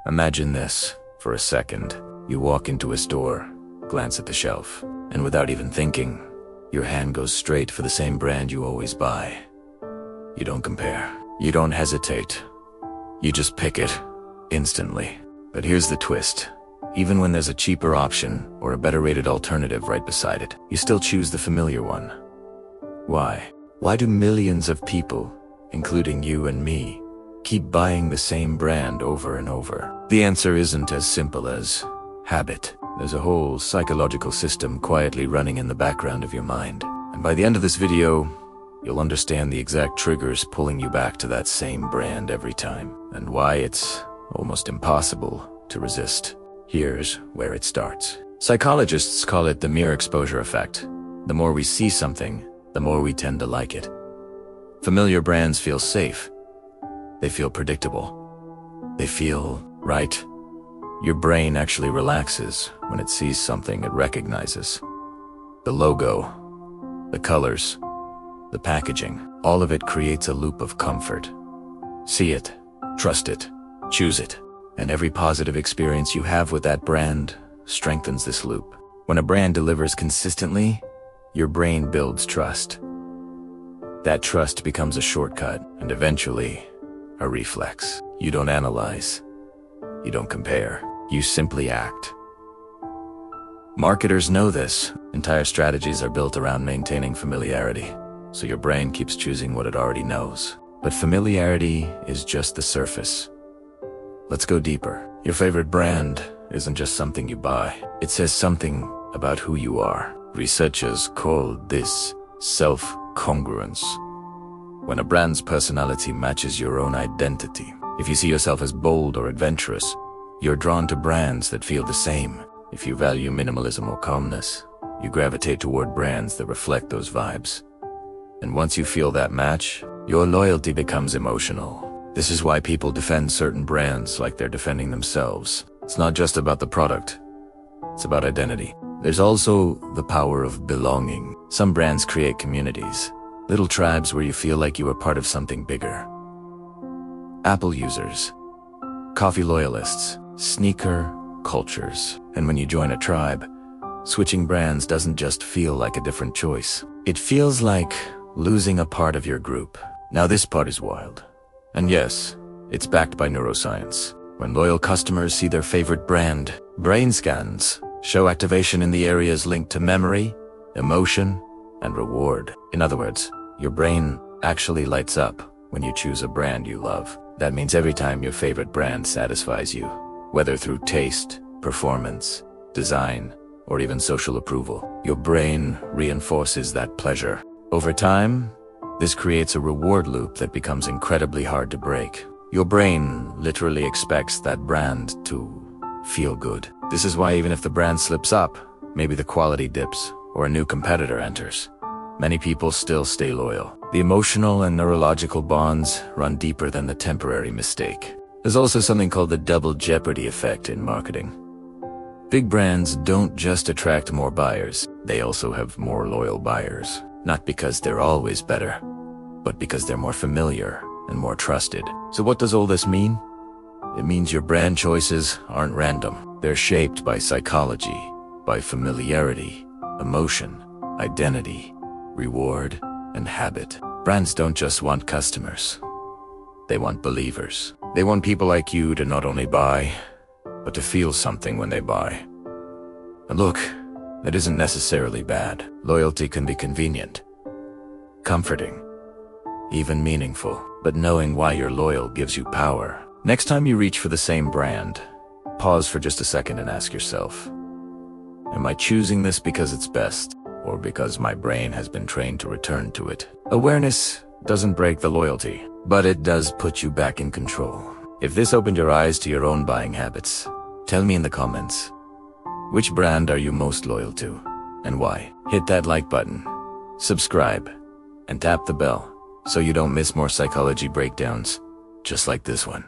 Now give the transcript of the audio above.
Imagine this for a second. You walk into a store, glance at the shelf, and without even thinking, your hand goes straight for the same brand you always buy. You don't compare. You don't hesitate. You just pick it instantly. But here's the twist. Even when there's a cheaper option or a better rated alternative right beside it, you still choose the familiar one. Why? Why do millions of people, including you and me, keep buying the same brand over and over? The answer isn't as simple as habit. There's a whole psychological system quietly running in the background of your mind. And by the end of this video, you'll understand the exact triggers pulling you back to that same brand every time, and why it's almost impossible to resist. Here's where it starts. Psychologists call it the mere exposure effect. The more we see something, the more we tend to like it. Familiar brands feel safe. They feel predictable. They feel right. Your brain actually relaxes when it sees something it recognizes. The logo, the colors, the packaging, all of it creates a loop of comfort. See it, trust it, choose it. And every positive experience you have with that brand strengthens this loop. When a brand delivers consistently, your brain builds trust. That trust becomes a shortcut and eventually a reflex. You don't analyze. You don't compare. You simply act. Marketers know this. Entire strategies are built around maintaining familiarity, so your brain keeps choosing what it already knows. But familiarity is just the surface. Let's go deeper. Your favorite brand isn't just something you buy. It says something about who you are. Researchers call this self-congruence. When a brand's personality matches your own identity. If you see yourself as bold or adventurous, you're drawn to brands that feel the same. If you value minimalism or calmness, you gravitate toward brands that reflect those vibes. And once you feel that match, your loyalty becomes emotional. This is why people defend certain brands like they're defending themselves. It's not just about the product. It's about identity. There's also the power of belonging. Some brands create communities, little tribes where you feel like you are part of something bigger. Apple users, coffee loyalists, sneaker cultures. And when you join a tribe, switching brands doesn't just feel like a different choice. It feels like losing a part of your group. Now this part is wild. And yes, it's backed by neuroscience. When loyal customers see their favorite brand, brain scans show activation in the areas linked to memory, emotion, and reward. In other words, your brain actually lights up when you choose a brand you love. That means every time your favorite brand satisfies you, whether through taste, performance, design, or even social approval, your brain reinforces that pleasure. Over time, this creates a reward loop that becomes incredibly hard to break. Your brain literally expects that brand to feel good. This is why even if the brand slips up, maybe the quality dips, or a new competitor enters, many people still stay loyal. The emotional and neurological bonds run deeper than the temporary mistake. There's also something called the double jeopardy effect in marketing. Big brands don't just attract more buyers, they also have more loyal buyers. Not because they're always better, but because they're more familiar and more trusted. So what does all this mean? It means your brand choices aren't random. They're shaped by psychology, by familiarity, emotion, identity, reward, and habit. Brands don't just want customers. They want believers. They want people like you to not only buy, but to feel something when they buy. And look, that isn't necessarily bad. Loyalty can be convenient, comforting, even meaningful. But knowing why you're loyal gives you power. Next time you reach for the same brand, pause for just a second and ask yourself, am I choosing this because it's best, or because my brain has been trained to return to it? Awareness doesn't break the loyalty, but it does put you back in control. If this opened your eyes to your own buying habits, tell me in the comments. Which brand are you most loyal to, and why? Hit that like button, subscribe, and tap the bell so you don't miss more psychology breakdowns just like this one.